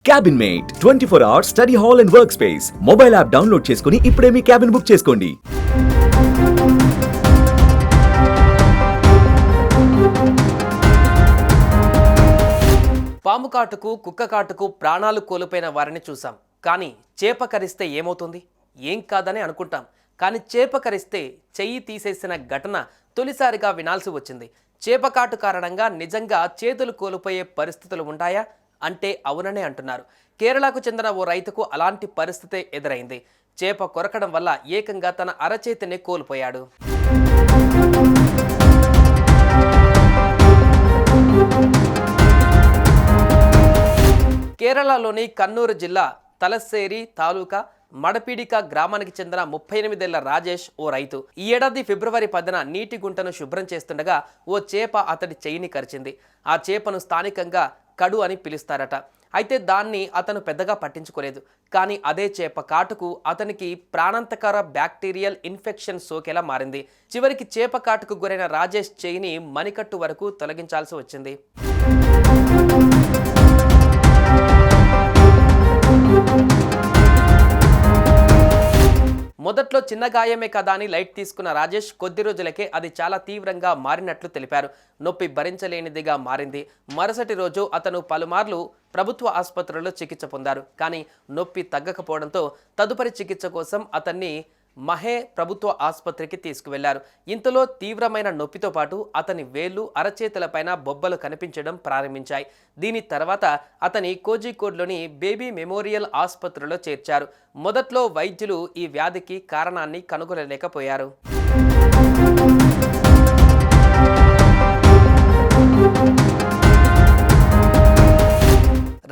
Cabin mate 24 hours study hall and work space mobile app download చేసుకుని ఇప్పుడే మీ cabin book చేసుకోండి. పాము కాటుకు కుక్క కాటుకు ప్రాణాలు కోల్పోయిన వారిని చూసాం. కానీ చేప కరిస్తే ఏమవుతుంది? ఏం కాదని అనుకుంటాం. కానీ చేప కరిస్తే చెయ్యి తీసేసిన ఘటన తొలిసారిగా వినాల్సి వచ్చింది. చేప కాటు కారణంగా నిజంగా చేతులు కోల్పోయే పరిస్థితులు ఉంటాయా అంటే అవుననే అంటున్నారు. కేరళకు చెందిన ఓ రైతుకు అలాంటి పరిస్థితే ఎదురైంది. చేప కొరకడం వల్ల ఏకంగా తన అరచేతిని కోల్పోయాడు. కేరళలోని కన్నూరు జిల్లా తలస్సేరి తాలూకా మడపీడిక గ్రామానికి చెందిన 38 ఏళ్ల రాజేష్ ఓ రైతు. ఈ ఏడాది ఫిబ్రవరి 10న నీటి గుంటను శుభ్రం చేస్తుండగా ఓ చేప అతడి చెయ్యిని కరిచింది. ఆ చేపను స్థానికంగా కడు అని పిలుస్తారట. అయితే దాన్ని అతను పెద్దగా పట్టించుకోలేదు. కానీ అదే చేప కాటుకు అతనికి ప్రాణాంతకర బ్యాక్టీరియల్ ఇన్ఫెక్షన్ సోకేలా మారింది. చివరికి చేప కాటుకు గురైన రాజేష్ చెయ్యిని మణికట్టు వరకు తొలగించాల్సి వచ్చింది. మొదట్లో చిన్న గాయమే కదా అని లైట్ తీసుకున్న రాజేష్ కొద్ది రోజులకే అది చాలా తీవ్రంగా మారినట్లు తెలిపారు. నొప్పి భరించలేనిదిగా మారింది. మరుసటి రోజు అతను పలుమార్లు ప్రభుత్వ ఆసుపత్రిలో చికిత్స పొందారు. కానీ నొప్పి తగ్గకపోవడంతో తదుపరి చికిత్స కోసం అతన్ని మహే ప్రభుత్వ ఆసుపత్రికి తీసుకువెళ్లారు. ఇంతలో తీవ్రమైన నొప్పితో పాటు అతని వేళ్లు అరచేతులపైన బొబ్బలు కనిపించడం ప్రారంభించాయి. దీని తర్వాత అతని కోజికోడ్లోని బేబీ మెమోరియల్ ఆసుపత్రిలో చేర్చారు. మొదట్లో వైద్యులు ఈ వ్యాధికి కారణాన్ని కనుగొనలేకపోయారు.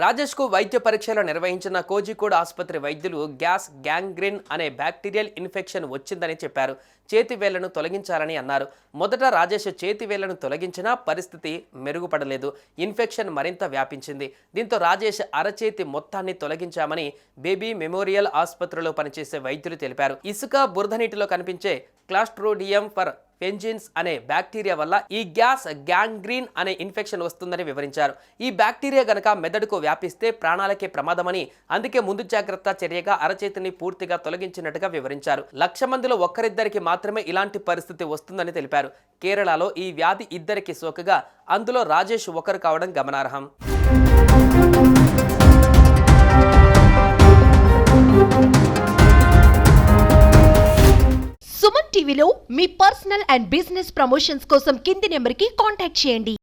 రాజేష్కు వైద్య పరీక్షలు నిర్వహించిన కోజికోడ్ ఆసుపత్రి వైద్యులు గ్యాస్ గ్యాంగ్రీన్ అనే బ్యాక్టీరియల్ ఇన్ఫెక్షన్ వచ్చిందని చెప్పారు. చేతి వేళ్లను తొలగించాలని అన్నారు. మొదట రాజేష్ చేతి వేళ్లను తొలగించినా పరిస్థితి మెరుగుపడలేదు. ఇన్ఫెక్షన్ మరింత వ్యాపించింది. దీంతో రాజేష్ అరచేతి మొత్తాన్ని తొలగించామని బేబీ మెమోరియల్ ఆసుపత్రిలో పనిచేసే వైద్యులు తెలిపారు. ఇసుక బురద నీటిలో కనిపించే క్లాస్ట్రోడియం ఫర్ పెంజిన్స్ అనే బ్యాక్టీరియా వల్ల ఈ గ్యాస్ గ్యాంగ్రీన్ అనే ఇన్ఫెక్షన్ వస్తుందని వివరించారు. ఈ బ్యాక్టీరియా గనక మెదడుకు వ్యాపిస్తే ప్రాణాలకే ప్రమాదమని, అందుకే ముందు జాగ్రత్త చర్యగా అరచేతిని పూర్తిగా తొలగించినట్టుగా వివరించారు. 1,00,000 మందిలో ఒక్కరిద్దరికి మాత్రమే ఇలాంటి పరిస్థితి వస్తుందని తెలిపారు. కేరళలో ఈ వ్యాధి ఇద్దరికి సోకగా అందులో రాజేష్ ఒకరు కావడం గమనార్హం. సుమన్ టీవీలో మీ పర్సనల్ అండ్ బిజినెస్ ప్రమోషన్స్ కోసం కింది నెంబర్కి కాంటాక్ట్ చేయండి.